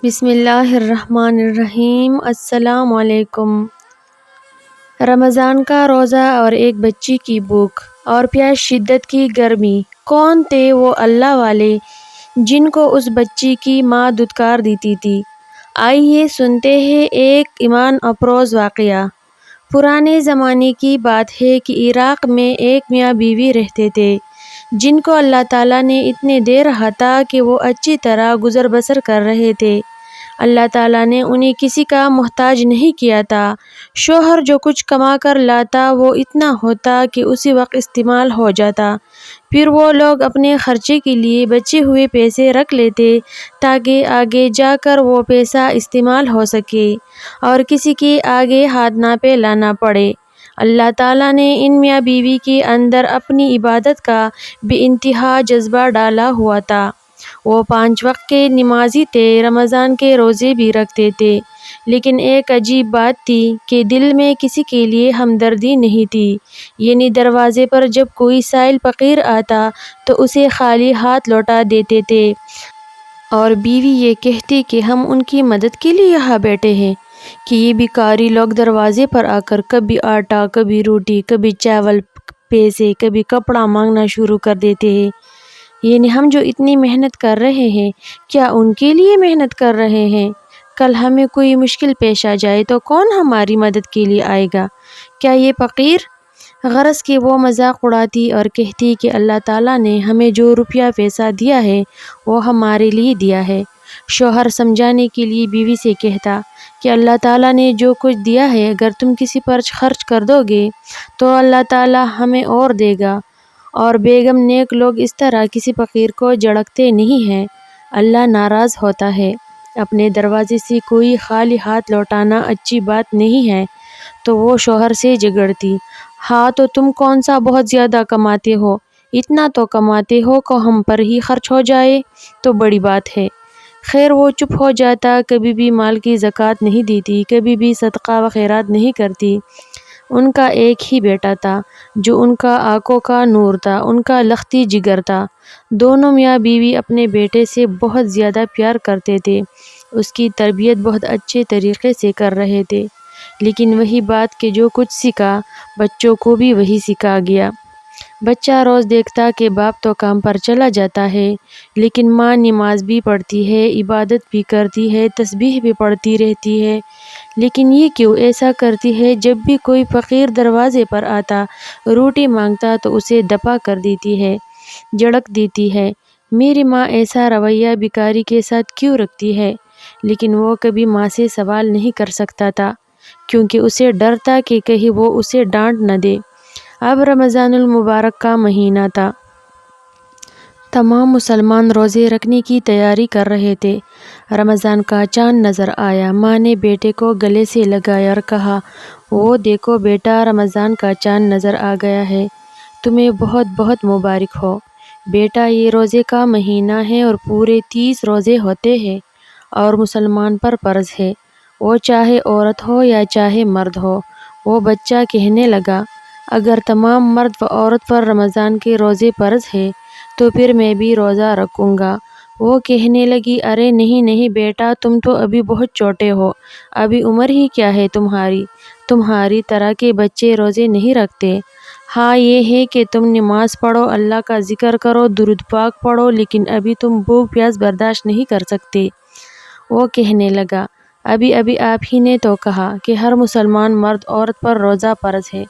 بسم اللہ الرحمن الرحیم۔ السلام علیکم۔ رمضان کا روزہ اور ایک بچی کی بھوک اور پیاس، شدت کی گرمی۔ کون تھے وہ اللہ والے جن کو اس بچی کی ماں دودھ دیتی تھی؟ آئیے سنتے ہیں ایک ایمان افروز واقعہ۔ پرانے زمانے کی بات ہے کہ عراق میں ایک میاں بیوی رہتے تھے جن کو اللہ تعالیٰ نے اتنے دے رہا تھا کہ وہ اچھی طرح گزر بسر کر رہے تھے۔ اللہ تعالیٰ نے انہیں کسی کا محتاج نہیں کیا تھا۔ شوہر جو کچھ کما کر لاتا وہ اتنا ہوتا کہ اسی وقت استعمال ہو جاتا، پھر وہ لوگ اپنے خرچے کے لیے بچے ہوئے پیسے رکھ لیتے تاکہ آگے جا کر وہ پیسہ استعمال ہو سکے اور کسی کے آگے ہاتھ نہ پھیلانا پڑے۔ اللہ تعالیٰ نے ان میاں بیوی کے اندر اپنی عبادت کا بے انتہا جذبہ ڈالا ہوا تھا۔ وہ 5 وقت کے نمازی تھے، رمضان کے روزے بھی رکھتے تھے، لیکن ایک عجیب بات تھی کہ دل میں کسی کے لیے ہمدردی نہیں تھی۔ یعنی دروازے پر جب کوئی سائل فقیر آتا تو اسے خالی ہاتھ لوٹا دیتے تھے اور بیوی یہ کہتی کہ ہم ان کی مدد کے لیے یہاں بیٹھے ہیں کہ یہ بیکاری لوگ دروازے پر آ کر کبھی آٹا، کبھی روٹی، کبھی چاول، پیسے، کبھی کپڑا مانگنا شروع کر دیتے ہیں۔ یعنی ہم جو اتنی محنت کر رہے ہیں، کیا ان کے لیے محنت کر رہے ہیں؟ کل ہمیں کوئی مشکل پیش آ جائے تو کون ہماری مدد کے لیے آئے گا؟ کیا یہ فقیر؟ غرض کہ وہ مذاق اڑاتی اور کہتی کہ اللہ تعالیٰ نے ہمیں جو روپیہ پیسہ دیا ہے وہ ہمارے لیے دیا ہے۔ شوہر سمجھانے کے لیے بیوی سے کہتا کہ اللہ تعالیٰ نے جو کچھ دیا ہے اگر تم کسی پر خرچ کر دو گے تو اللہ تعالیٰ ہمیں اور دے گا، اور بیگم نیک لوگ اس طرح کسی فقیر کو جھڑکتے نہیں ہیں، اللہ ناراض ہوتا ہے۔ اپنے دروازے سے کوئی خالی ہاتھ لوٹانا اچھی بات نہیں ہے۔ تو وہ شوہر سے جھگڑتی، ہاں تو تم کون سا بہت زیادہ کماتے ہو؟ اتنا تو کماتے ہو کہ ہم پر ہی خرچ ہو جائے تو بڑی بات ہے۔ خیر وہ چپ ہو جاتا، کبھی بھی مال کی زکوٰۃ نہیں دیتی، کبھی بھی صدقہ و خیرات نہیں کرتی۔ ان کا ایک ہی بیٹا تھا جو ان کا آنکھوں کا نور تھا، ان کا لختی جگر تھا۔ دونوں میاں بیوی اپنے بیٹے سے بہت زیادہ پیار کرتے تھے، اس کی تربیت بہت اچھے طریقے سے کر رہے تھے، لیکن وہی بات کہ جو کچھ سیکھا بچوں کو بھی وہی سکھا گیا۔ بچہ روز دیکھتا کہ باپ تو کام پر چلا جاتا ہے لیکن ماں نماز بھی پڑھتی ہے، عبادت بھی کرتی ہے، تسبیح بھی پڑھتی رہتی ہے، لیکن یہ کیوں ایسا کرتی ہے؟ جب بھی کوئی فقیر دروازے پر آتا، روٹی مانگتا تو اسے دفع کر دیتی ہے، جھڑک دیتی ہے۔ میری ماں ایسا رویہ بیکاری کے ساتھ کیوں رکھتی ہے؟ لیکن وہ کبھی ماں سے سوال نہیں کر سکتا تھا کیونکہ اسے ڈر تھا کہ کہیں وہ اسے ڈانٹ نہ دے۔ اب رمضان المبارک کا مہینہ تھا۔ تمام مسلمان روزے رکھنے کی تیاری کر رہے تھے۔ رمضان کا چاند نظر آیا۔ ماں نے بیٹے کو گلے سے لگایا اور کہا، وہ دیکھو بیٹا، رمضان کا چاند نظر آ گیا ہے، تمہیں بہت بہت مبارک ہو۔ بیٹا یہ روزے کا مہینہ ہے اور پورے 30 روزے ہوتے ہیں اور مسلمان پر فرض ہے، وہ چاہے عورت ہو یا چاہے مرد ہو۔ وہ بچہ کہنے لگا، اگر تمام مرد و عورت پر رمضان کے روزے فرض ہے تو پھر میں بھی روزہ رکھوں گا۔ وہ کہنے لگی، ارے نہیں نہیں بیٹا، تم تو ابھی بہت چھوٹے ہو، ابھی عمر ہی کیا ہے تمہاری طرح کے بچے روزے نہیں رکھتے۔ ہاں یہ ہے کہ تم نماز پڑھو، اللہ کا ذکر کرو، درود پاک پڑھو، لیکن ابھی تم بھوک پیاس برداشت نہیں کر سکتے۔ وہ کہنے لگا، ابھی آپ ہی نے تو کہا کہ ہر مسلمان مرد عورت پر روزہ فرض ہے،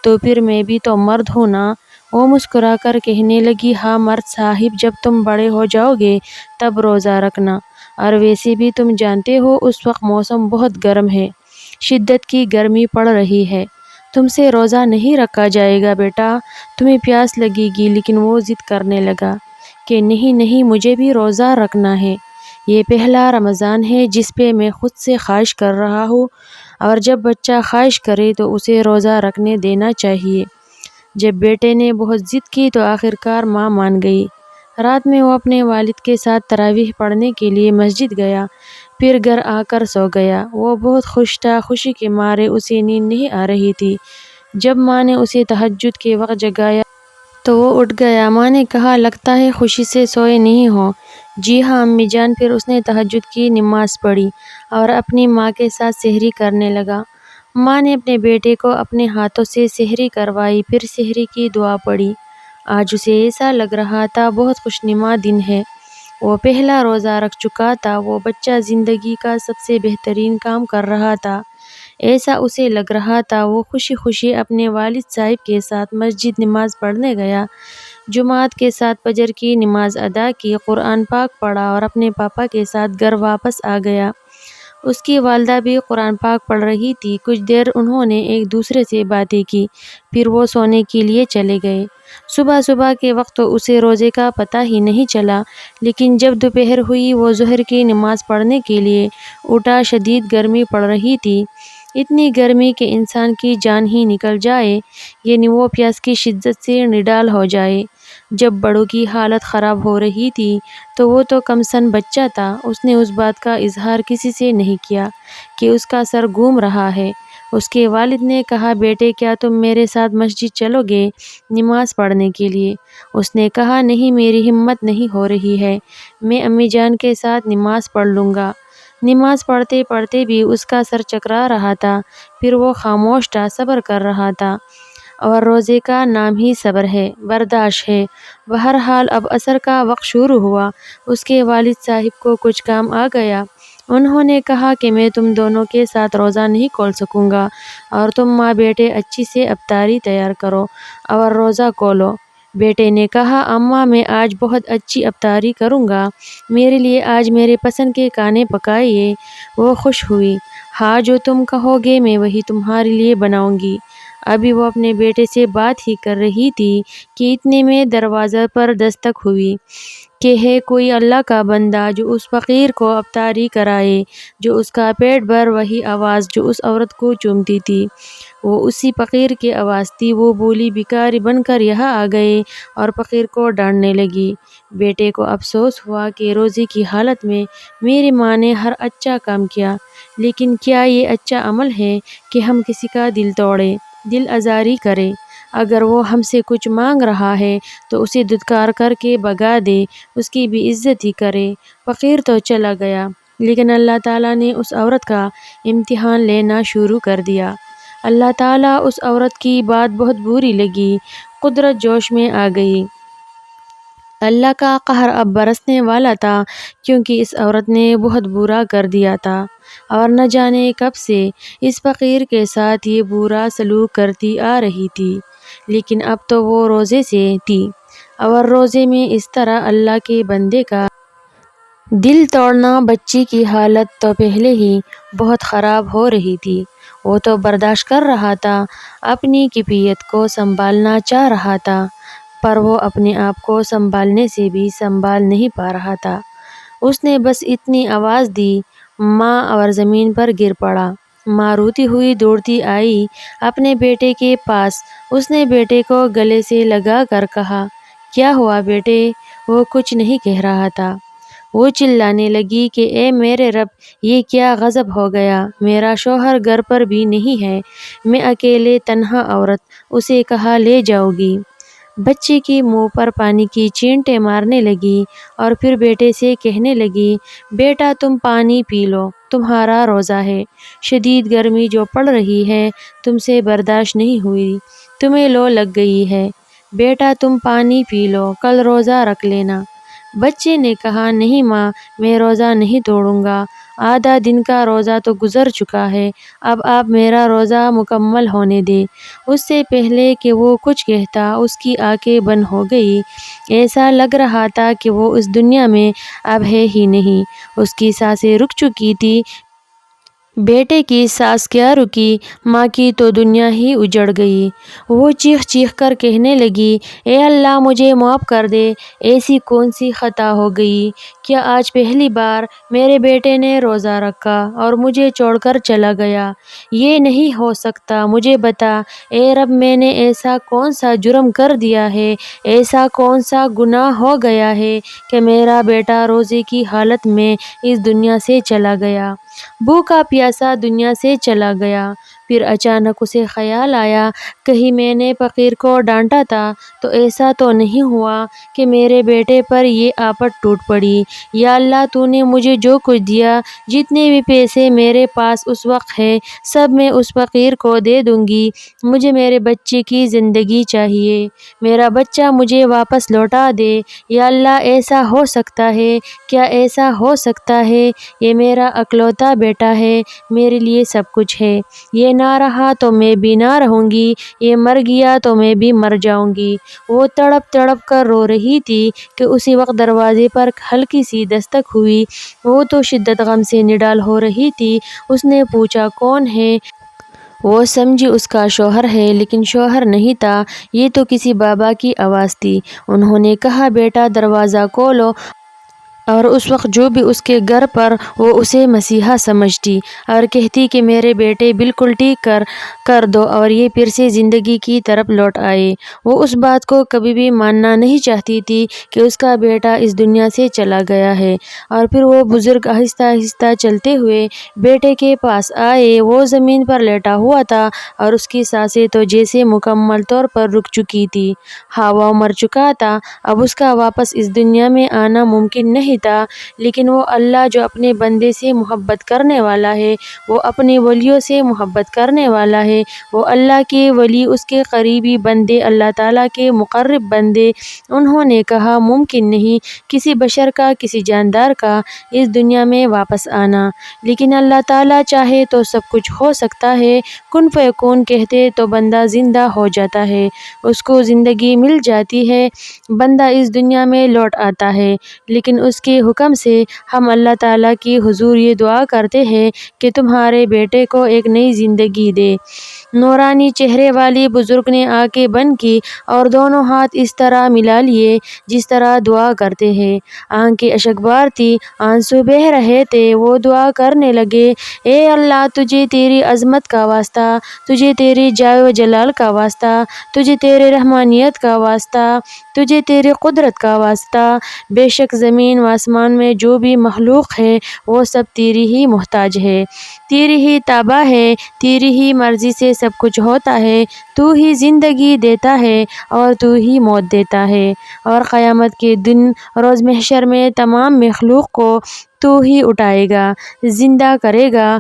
تو پھر میں بھی تو مرد ہوں نا۔ وہ مسکرا کر کہنے لگی، ہاں مرد صاحب، جب تم بڑے ہو جاؤ گے تب روزہ رکھنا، اور ویسے بھی تم جانتے ہو اس وقت موسم بہت گرم ہے، شدت کی گرمی پڑ رہی ہے، تم سے روزہ نہیں رکھا جائے گا بیٹا، تمہیں پیاس لگے گی۔ لیکن وہ ضد کرنے لگا کہ نہیں مجھے بھی روزہ رکھنا ہے، یہ پہلا رمضان ہے جس پہ میں خود سے خواہش کر رہا ہوں، اور جب بچہ خواہش کرے تو اسے روزہ رکھنے دینا چاہیے۔ جب بیٹے نے بہت ضد کی تو آخرکار ماں مان گئی۔ رات میں وہ اپنے والد کے ساتھ تراویح پڑھنے کے لیے مسجد گیا، پھر گھر آ کر سو گیا۔ وہ بہت خوش تھا، خوشی کے مارے اسے نیند نہیں آ رہی تھی۔ جب ماں نے اسے تہجد کے وقت جگایا تو وہ اٹھ گیا۔ ماں نے کہا، لگتا ہے خوشی سے سوئے نہیں ہو، جی ہاں امی جان۔ پھر اس نے تہجد کی نماز پڑھی اور اپنی ماں کے ساتھ سحری کرنے لگا۔ ماں نے اپنے بیٹے کو اپنے ہاتھوں سے سحری کروائی، پھر سحری کی دعا پڑھی۔ آج اسے ایسا لگ رہا تھا بہت خوشنما دن ہے۔ وہ پہلا روزہ رکھ چکا تھا۔ وہ بچہ زندگی کا سب سے بہترین کام کر رہا تھا، ایسا اسے لگ رہا تھا۔ وہ خوشی خوشی اپنے والد صاحب کے ساتھ مسجد نماز پڑھنے گیا، جماعت کے ساتھ فجر کی نماز ادا کی، قرآن پاک پڑھا اور اپنے پاپا کے ساتھ گھر واپس آ گیا۔ اس کی والدہ بھی قرآن پاک پڑھ رہی تھی۔ کچھ دیر انہوں نے ایک دوسرے سے باتیں کی، پھر وہ سونے کے لیے چلے گئے۔ صبح صبح کے وقت تو اسے روزے کا پتہ ہی نہیں چلا، لیکن جب دوپہر ہوئی وہ ظہر کی نماز پڑھنے کے لیے اٹھا۔ شدید گرمی پڑ رہی تھی، اتنی گرمی کہ انسان کی جان ہی نکل جائے، یعنی وہ پیاس کی شدت سے نڈال ہو جائے۔ جب بڑوں کی حالت خراب ہو رہی تھی تو وہ تو کم سن بچہ تھا، اس نے اس بات کا اظہار کسی سے نہیں کیا کہ اس کا سر گھوم رہا ہے۔ اس کے والد نے کہا، بیٹے کیا تم میرے ساتھ مسجد چلو گے نماز پڑھنے کے لیے؟ اس نے کہا، نہیں میری ہمت نہیں ہو رہی ہے، میں امی جان کے ساتھ نماز پڑھ لوں گا۔ نماز پڑھتے پڑھتے بھی اس کا سر چکرا رہا تھا، پھر وہ خاموش تھا، صبر کر رہا تھا، اور روزے کا نام ہی صبر ہے، برداشت ہے۔ بہرحال اب عصر کا وقت شروع ہوا۔ اس کے والد صاحب کو کچھ کام آ گیا۔ انہوں نے کہا کہ میں تم دونوں کے ساتھ روزہ نہیں کھول سکوں گا، اور تم ماں بیٹے اچھی سے افطاری تیار کرو اور روزہ کھولو۔ بیٹے نے کہا، اماں میں آج بہت اچھی افطاری کروں گا، میرے لیے آج میرے پسند کے کھانے پکائیے۔ وہ خوش ہوئی، ہاں جو تم کہو گے میں وہی تمہارے لیے بناؤں گی۔ ابھی وہ اپنے بیٹے سے بات ہی کر رہی تھی کہ اتنے میں دروازے پر دستک ہوئی کہ ہے کوئی اللہ کا بندہ جو اس فقیر کو افطاری کرائے، جو اس کا پیٹ بھر۔ وہی آواز جو اس عورت کو چومتی تھی، وہ اسی فقیر کی آواز تھی۔ وہ بولی، بھکاری بن کر یہاں آ گئے، اور فقیر کو ڈانٹنے لگی۔ بیٹے کو افسوس ہوا کہ روزے کی حالت میں میری ماں نے ہر اچھا کام کیا، لیکن کیا یہ اچھا عمل ہے کہ ہم کسی کا دل توڑیں، دل آزاری کریں؟ اگر وہ ہم سے کچھ مانگ رہا ہے تو اسے دھتکار کر کے بھگا دے، اس کی بھی عزت ہی کرے۔ فقیر تو چلا گیا، لیکن اللہ تعالیٰ نے اس عورت کا امتحان لینا شروع کر دیا۔ اللہ تعالیٰ اس عورت کی بات بہت بری لگی، قدرت جوش میں آ گئی۔ اللہ کا قہر اب برسنے والا تھا، کیونکہ اس عورت نے بہت برا کر دیا تھا، اور نہ جانے کب سے اس فقیر کے ساتھ یہ برا سلوک کرتی آ رہی تھی، لیکن اب تو وہ روزے سے تھی، اور روزے میں اس طرح اللہ کے بندے کا دل توڑنا۔ بچی کی حالت تو پہلے ہی بہت خراب ہو رہی تھی، وہ تو برداشت کر رہا تھا، اپنی کیفیت کو سنبھالنا چاہ رہا تھا، پر وہ اپنے آپ کو سنبھالنے سے بھی سنبھال نہیں پا رہا تھا۔ اس نے بس اتنی آواز دی، ماں، اور زمین پر گر پڑا۔ ماں روتی ہوئی دوڑتی آئی اپنے بیٹے کے پاس۔ اس نے بیٹے کو گلے سے لگا کر کہا، کیا ہوا بیٹے؟ وہ کچھ نہیں کہہ رہا تھا۔ وہ چلانے لگی کہ اے میرے رب، یہ کیا غضب ہو گیا، میرا شوہر گھر پر بھی نہیں ہے، میں اکیلے تنہا عورت، اسے کہاں لے جاؤں گی؟ بچے کے منہ پر پانی کی چینٹیں مارنے لگی، اور پھر بیٹے سے کہنے لگی، بیٹا تم پانی پی لو، تمہارا روزہ ہے، شدید گرمی جو پڑ رہی ہے تم سے برداشت نہیں ہوئی، تمہیں لو لگ گئی ہے، بیٹا تم پانی پی لو، کل روزہ رکھ لینا۔ بچے نے کہا، نہیں ماں، میں روزہ نہیں توڑوں گا، آدھا دن کا روزہ تو گزر چکا ہے، اب آپ میرا روزہ مکمل ہونے دیں۔ اس سے پہلے کہ وہ کچھ کہتا، اس کی آنکھیں بند ہو گئی، ایسا لگ رہا تھا کہ وہ اس دنیا میں اب ہے ہی نہیں۔ اس کی سانسیں رک چکی تھی۔ بیٹے کی سانس کیا رکی، ماں کی تو دنیا ہی اجڑ گئی۔ وہ چیخ چیخ کر کہنے لگی، اے اللہ مجھے معاف کر دے، ایسی کون سی خطا ہو گئی؟ کیا آج پہلی بار میرے بیٹے نے روزہ رکھا اور مجھے چھوڑ کر چلا گیا؟ یہ نہیں ہو سکتا، مجھے بتا اے رب، میں نے ایسا کون سا جرم کر دیا ہے، ایسا کون سا گناہ ہو گیا ہے کہ میرا بیٹا روزے کی حالت میں اس دنیا سے چلا گیا، بھوکا پیاسا دنیا سے چلا گیا؟ پھر اچانک اسے خیال آیا کہیں میں نے فقیر کو ڈانٹا تھا تو ایسا تو نہیں ہوا کہ میرے بیٹے پر یہ آفت ٹوٹ پڑی۔ یا اللہ تو نے مجھے جو کچھ دیا، جتنے بھی پیسے میرے پاس اس وقت ہے، سب میں اس فقیر کو دے دوں گی۔ مجھے میرے بچے کی زندگی چاہیے، میرا بچہ مجھے واپس لوٹا دے۔ یا اللہ ایسا ہو سکتا ہے؟ کیا ایسا ہو سکتا ہے؟ یہ میرا اکلوتا بیٹا ہے، میرے لیے سب کچھ ہے۔ یہ نہ رہا تو میں بھی نہ رہوں گی، یہ مر گیا تو میں بھی مر جاؤں گی۔ وہ تڑپ تڑپ کر رو رہی تھی کہ اسی وقت دروازے پر ہلکی سی دستک ہوئی۔ وہ تو شدت غم سے نڈال ہو رہی تھی۔ اس نے پوچھا کون ہے؟ وہ سمجھی اس کا شوہر ہے، لیکن شوہر نہیں تھا، یہ تو کسی بابا کی آواز تھی۔ انہوں نے کہا بیٹا دروازہ کھولو، اور اس وقت جو بھی اس کے گھر پر وہ اسے مسیحا سمجھتی اور کہتی کہ میرے بیٹے بالکل ٹھیک کر دو اور یہ پھر سے زندگی کی طرف لوٹ آئے۔ وہ اس بات کو کبھی بھی ماننا نہیں چاہتی تھی کہ اس کا بیٹا اس دنیا سے چلا گیا ہے۔ اور پھر وہ بزرگ آہستہ آہستہ چلتے ہوئے بیٹے کے پاس آئے۔ وہ زمین پر لیٹا ہوا تھا اور اس کی سانسیں تو جیسے مکمل طور پر رک چکی تھی۔ ہاں وہ مر چکا تھا، اب اس کا واپس اس دنیا میں آنا ممکن نہیں تھا، لیکن وہ اللہ جو اپنے بندے سے محبت کرنے والا ہے، وہ اپنے ولیوں سے محبت کرنے والا ہے۔ وہ اللہ کے ولی، اس کے قریبی بندے، اللہ تعالیٰ کے مقرب بندے، انہوں نے کہا ممکن نہیں کسی بشر کا، کسی جاندار کا اس دنیا میں واپس آنا، لیکن اللہ تعالیٰ چاہے تو سب کچھ ہو سکتا ہے۔ کن فیکون کہتے تو بندہ زندہ ہو جاتا ہے، اس کو زندگی مل جاتی ہے، بندہ اس دنیا میں لوٹ آتا ہے۔ لیکن اس کے حکم سے ہم اللہ تعالیٰ کی حضور یہ دعا کرتے ہیں کہ تمہارے بیٹے کو ایک نئی زندگی دے۔ نورانی چہرے والی بزرگ نے آنکھیں بند کی اور دونوں ہاتھ اس طرح ملا لیے جس طرح دعا کرتے ہیں۔ آنکھیں اشکبار تھی، آنسو بہہ رہے تھے۔ وہ دعا کرنے لگے، اے اللہ تجھے تیری عظمت کا واسطہ، تجھے تیری جلال و جلال کا واسطہ، تجھے تیرے رحمانیت کا واسطہ، تجھے تیری قدرت کا واسطہ، بے شک زمین و آسمان میں جو بھی مخلوق ہے وہ سب تیری ہی محتاج ہے، تیری ہی تابع ہے، تیری ہی مرضی سے سب کچھ ہوتا ہے، تو ہی زندگی دیتا ہے اور تو ہی موت دیتا ہے، اور قیامت کے دن روز محشر میں تمام مخلوق کو تو ہی اٹھائے گا، زندہ کرے گا۔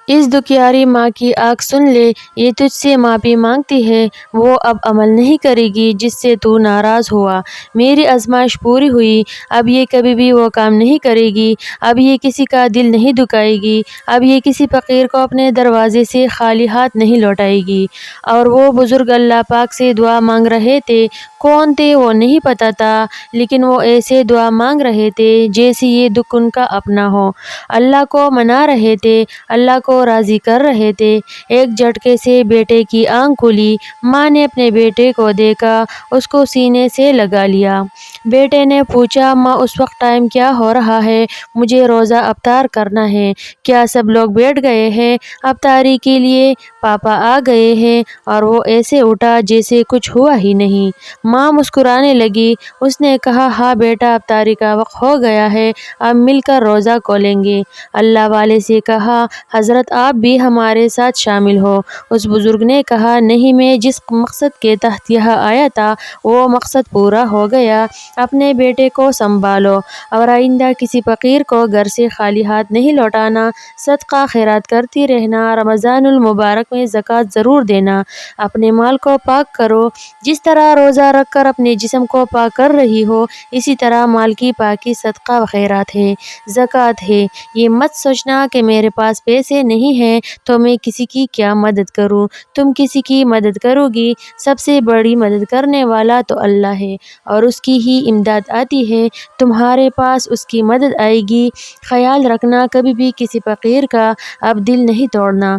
اس دکھیاری ماں کی آنکھ سن لے، یہ تجھ سے معافی مانگتی ہے، وہ اب عمل نہیں کرے گی جس سے تو ناراض ہوا۔ میری آزمائش پوری ہوئی، اب یہ کبھی بھی وہ کام نہیں کرے گی، اب یہ کسی کا دل نہیں دکھائے گی، اب یہ کسی فقیر کو اپنے دروازے سے خالی ہاتھ نہیں لوٹائے گی۔ اور وہ بزرگ اللہ پاک سے دعا مانگ رہے تھے، کون تھے وہ نہیں پتا تھا، لیکن وہ ایسے دعا مانگ رہے تھے جیسے یہ دکھ ان کا اپنا ہو، اللہ کو منا رہے تھے، اللہ کو راضی کر رہے تھے۔ ایک جھٹکے سے بیٹے کی آنکھ کھلی، ماں نے اپنے بیٹے کو دیکھا، اس کو سینے سے لگا لیا۔ بیٹے نے پوچھا ماں اس وقت ٹائم کیا ہو رہا ہے؟ مجھے روزہ افطار کرنا ہے۔ کیا سب لوگ بیٹھ گئے ہیں افطاری کے لیے؟ پاپا آ گئے ہیں۔ اور وہ ایسے اٹھا جیسے کچھ ہوا ہی نہیں۔ ماں مسکرانے لگی، اس نے کہا ہاں بیٹا افطاری کا وقت ہو گیا ہے، اب مل کر روزہ کھولیں گے۔ اللہ والے سے کہا حضرت آپ بھی ہمارے ساتھ شامل ہو۔ اس بزرگ نے کہا نہیں، میں جس مقصد کے تحت یہاں آیا تھا وہ مقصد پورا ہو گیا، اپنے بیٹے کو سنبھالو اور آئندہ کسی فقیر کو گھر سے خالی ہاتھ نہیں لوٹانا، صدقہ خیرات کرتی رہنا، رمضان المبارک میں زکوٰۃ ضرور دینا، اپنے مال کو پاک کرو، جس طرح روزہ رکھ کر اپنے جسم کو پاک کر رہی ہو اسی طرح مال کی پاکی صدقہ و خیرات ہے، زکوٰۃ ہے۔ یہ مت سوچنا کہ میرے پاس پیسے نہیں ہیں تو میں کسی کی کیا مدد کروں، تم کسی کی مدد کرو گی، سب سے بڑی مدد کرنے والا تو اللہ ہے اور اس کی ہی امداد آتی ہے، تمہارے پاس اس کی مدد آئے گی۔ خیال رکھنا کبھی بھی کسی فقیر کا اب دل نہیں توڑنا،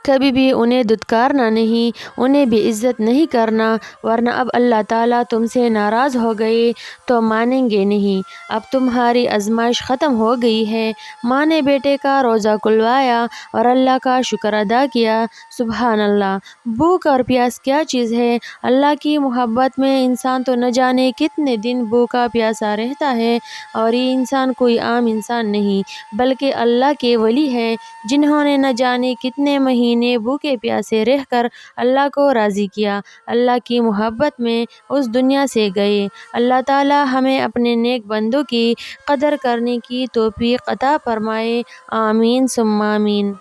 کبھی بھی انہیں دھتکارنا نہیں، انہیں بے عزت نہیں کرنا، ورنہ اب اللہ تعالیٰ تم سے ناراض ہو گئے تو مانیں گے نہیں۔ اب تمہاری آزمائش ختم ہو گئی ہے۔ ماں نے بیٹے کا روزہ کھلوایا اور اللہ کا شکر ادا کیا۔ سبحان اللہ! بھوک اور پیاس کیا چیز ہے! اللہ کی محبت میں انسان تو نہ جانے کتنے دن بھوکا پیاسا رہتا ہے، اور یہ انسان کوئی عام انسان نہیں بلکہ اللہ کے ولی ہیں جنہوں نے نہ جانے کتنے مہینے مہینے بھوکے پیاسے رہ کر اللہ کو راضی کیا، اللہ کی محبت میں اس دنیا سے گئے۔ اللہ تعالی ہمیں اپنے نیک بندوں کی قدر کرنے کی توفیق عطا فرمائے، آمین ثم آمین۔